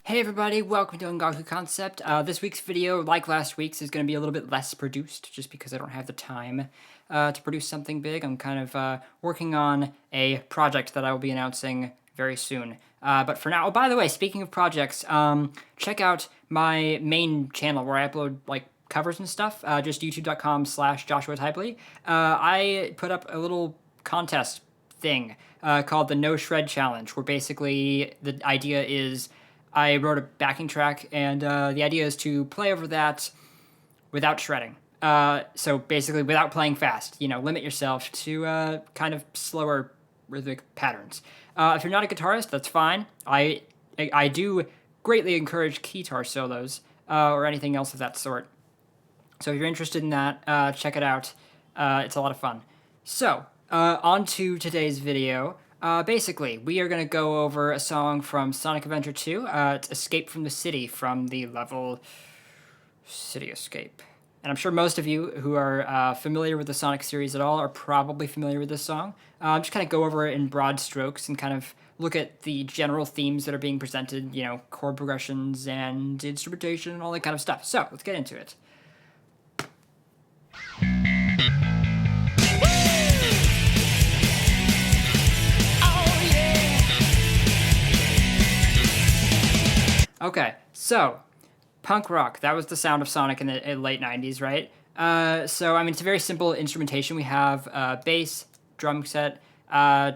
Hey everybody, welcome to Ungaku Concept. This week's video, like last week's, is going to be a little bit less produced, just because I don't have the time to produce something big. I'm kind of working on a project that I will be announcing very soon. But for now, oh, by the way, speaking of projects, check out my main channel where I upload like covers and stuff, just youtube.com/Joshua Taipale. I put up a little contest thing called the No Shred Challenge, where basically the idea is I wrote a backing track, and the idea is to play over that without shredding. So basically, without playing fast, limit yourself to kind of slower rhythmic patterns. If you're not a guitarist, that's fine. I do greatly encourage guitar solos or anything else of that sort. So if you're interested in that, check it out. It's a lot of fun. So, on to today's video. Basically, we are going to go over a song from Sonic Adventure 2. It's Escape from the City from the level City Escape. And I'm sure most of you who are familiar with the Sonic series at all are probably familiar with this song. Just kind of go over it in broad strokes and kind of look at the general themes that are being presented, chord progressions and instrumentation and all that kind of stuff. So, let's get into it. Okay, so, punk rock, that was the sound of Sonic in the late 90s, right? It's a very simple instrumentation. We have bass, drum set,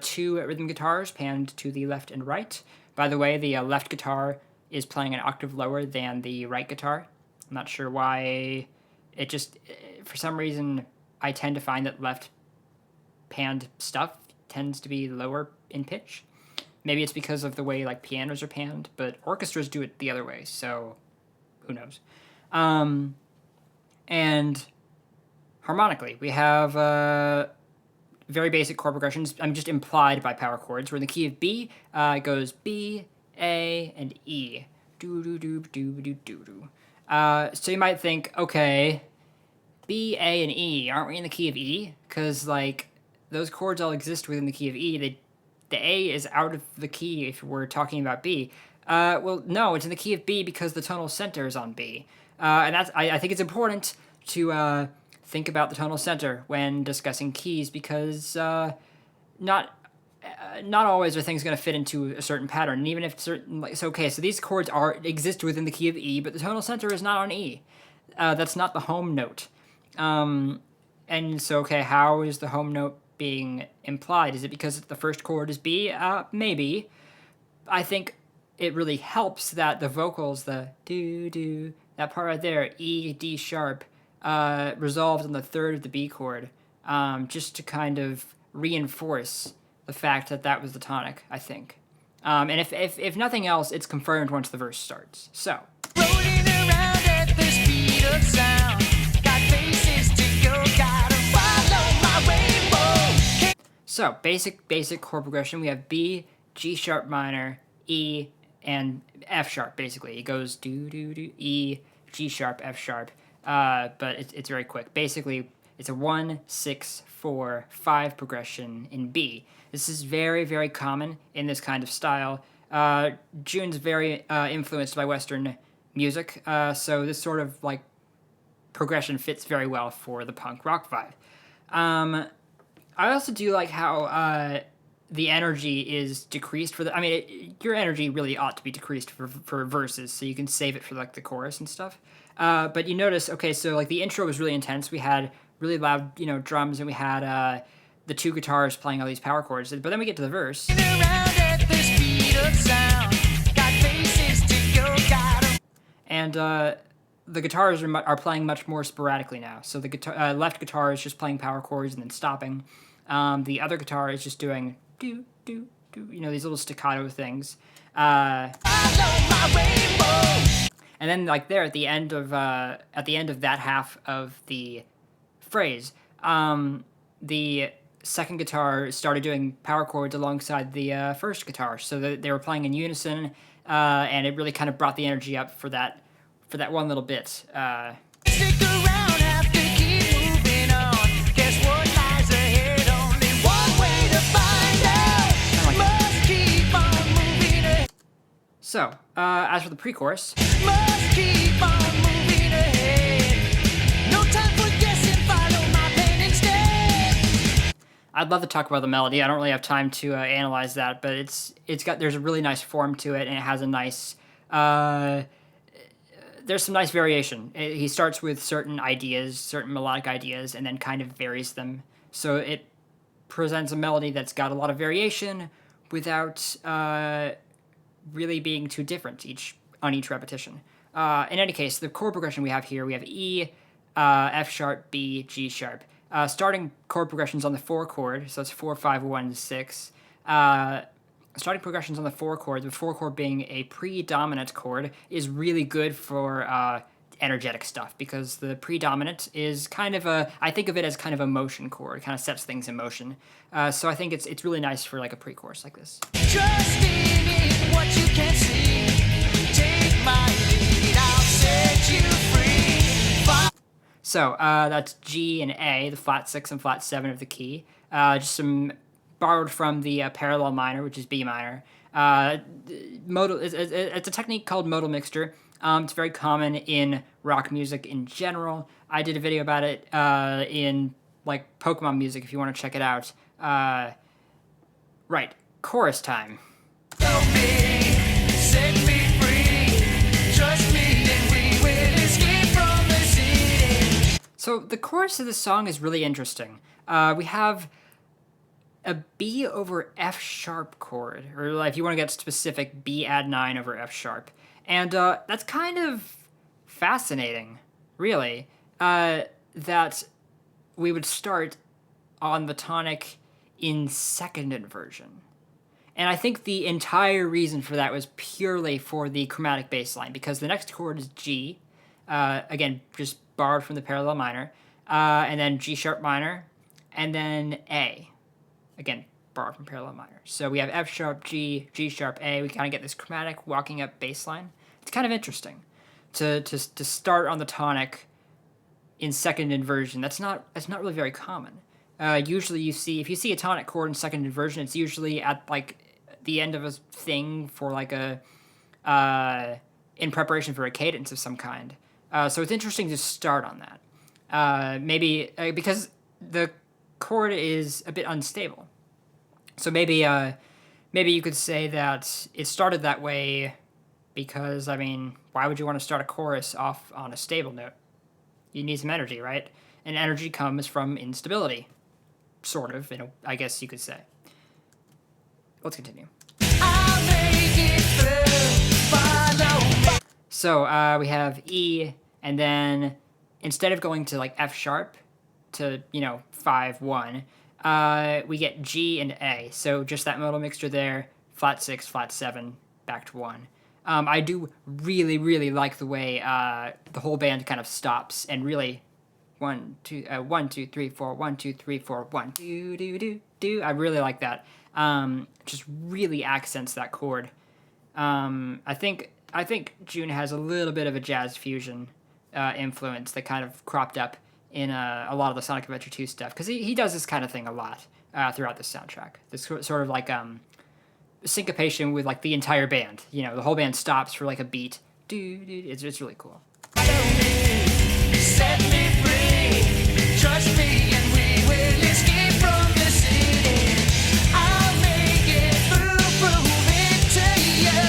2 rhythm guitars panned to the left and right. By the way, the left guitar is playing an octave lower than the right guitar. I'm not sure why. It just, for some reason, I tend to find that left panned stuff tends to be lower in pitch. Maybe it's because of the way like pianos are panned, but orchestras do it the other way, so who knows. And harmonically, we have very basic chord progressions. I'm just implied by power chords. We're in the key of B. It goes B, A, and E. Do do do do do do do. So you might think, okay, B, A, and E, aren't we in the key of E? Because like those chords all exist within the key of E. The A is out of the key if we're talking about B. Well, no, it's in the key of B because the tonal center is on B. And I think it's important to think about the tonal center when discussing keys because not always are things going to fit into a certain pattern. And even if certain, so these chords exist within the key of E, but the tonal center is not on E. That's not the home note. And so, how is the home note being implied? Is it because the first chord is B? Maybe. I think it really helps that the vocals, the do, that part right there, E, D sharp, resolved on the third of the B chord, just to kind of reinforce the fact that was the tonic, I think. And if nothing else, it's confirmed once the verse starts. So. Rolling around at the speed of sound, got places to go, gotta follow my rainbow. So, basic chord progression. We have B, G sharp minor, E, and F sharp, basically. It goes do, do, do, E, G sharp, F sharp. But it's very quick. Basically, it's a 1, 6, 4, 5 progression in B. This is very, very common in this kind of style. June's very influenced by Western music, so this sort of like progression fits very well for the punk rock vibe. I also do like how the energy is decreased for your energy really ought to be decreased for verses, so you can save it for like the chorus and stuff. But you notice, so like the intro was really intense. We had really loud, drums, and we had the 2 guitars playing all these power chords. But then we get to the verse. And the guitars are playing much more sporadically now. So the left guitar is just playing power chords and then stopping. The other guitar is just doing do, do, do, these little staccato things. And then like there at the end of that half of the phrase, the second guitar started doing power chords alongside the first guitar. So they were playing in unison, and it really kind of brought the energy up for that one little bit. Stick around, have to keep moving on. Guess what lies ahead? Only one way to find out. Must keep on moving ahead. So, as for the pre-chorus, Must keep on moving ahead. No time for guessing, follow my pen instead. I'd love to talk about the melody. I don't really have time to analyze that, but there's a really nice form to it, and it has a nice there's some nice variation. He starts with certain ideas, certain melodic ideas, and then kind of varies them. So it presents a melody that's got a lot of variation without really being too different on each repetition. In any case, the chord progression we have here, we have E, F sharp, B, G sharp. Starting chord progressions on the 4 chord, so it's 4, 5, 1, 6. Starting progressions on the 4 chord, the 4 chord being a predominant chord, is really good for energetic stuff because the predominant is kind of I think of it as kind of a motion chord, it kind of sets things in motion. So I think it's really nice for like a pre-chorus like this. Trusting in what you can see. Take my lead, I'll set you free. So that's G and A, the flat 6 and flat 7 of the key. Just some borrowed from the parallel minor, which is B minor. It's a technique called modal mixture. It's very common in rock music in general. I did a video about it in like Pokemon music if you want to check it out. Right, chorus time. Help me, set me free. Trust me and we will escape from the city. So the chorus of the song is really interesting. We have a B over F sharp chord, or if you want to get specific, B add 9 over F sharp. And that's kind of fascinating, really, that we would start on the tonic in second inversion. And I think the entire reason for that was purely for the chromatic bass line, because the next chord is G, again, just borrowed from the parallel minor, and then G sharp minor, and then A. Again, borrowed from parallel minor. So we have F sharp, G, G sharp, A. We kind of get this chromatic walking up bass line. It's kind of interesting to start on the tonic in second inversion. That's not really very common. Usually if you see a tonic chord in second inversion, it's usually at like the end of a thing for like in preparation for a cadence of some kind. So it's interesting to start on that. Maybe because the chord is a bit unstable. So maybe you could say that it started that way because, I mean, why would you want to start a chorus off on a stable note? You need some energy, right? And energy comes from instability. Sort of, I guess you could say. Let's continue. I'll make it through. Follow me. So we have E, and then instead of going to like F sharp to 5 1, we get G and A. So just that modal mixture there, flat 6, flat 7, back to 1. I do really, really like the way the whole band kind of stops and really 1 2 1 2 3 4 1 2 3 4 1 do do do do. I really like that. Just really accents that chord. I think June has a little bit of a jazz fusion influence that kind of cropped up in a lot of the Sonic Adventure 2 stuff, because he does this kind of thing a lot throughout the soundtrack. This sort of like syncopation with like the entire band. The whole band stops for like a beat. It's really cool. Set me free. Trust me and we will escape from the city. I'll make it through, prove it to you.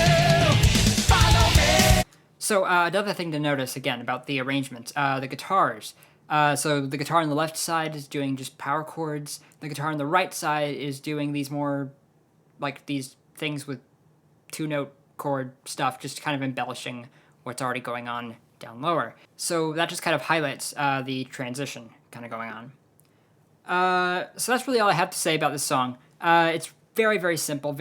Follow me. So another thing to notice again about the arrangement, the guitars. So the guitar on the left side is doing just power chords. The guitar on the right side is doing these more like these things with 2-note chord stuff, just kind of embellishing what's already going on down lower. So that just kind of highlights the transition kind of going on. So that's really all I have to say about this song. It's very, very simple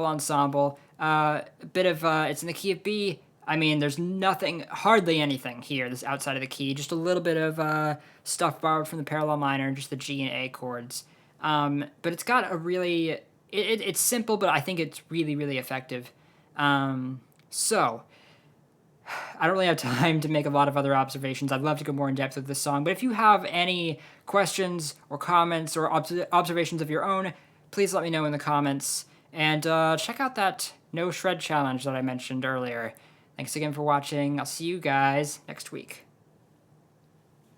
ensemble. It's in the key of B. I mean, there's hardly anything here that's outside of the key. Just a little bit of stuff borrowed from the parallel minor, just the G and A chords. But it's got a really... It's simple, but I think it's really, really effective. So, I don't really have time to make a lot of other observations. I'd love to go more in depth with this song. But if you have any questions or comments or observations of your own, please let me know in the comments. And check out that no shred challenge that I mentioned earlier. Thanks again for watching. I'll see you guys next week.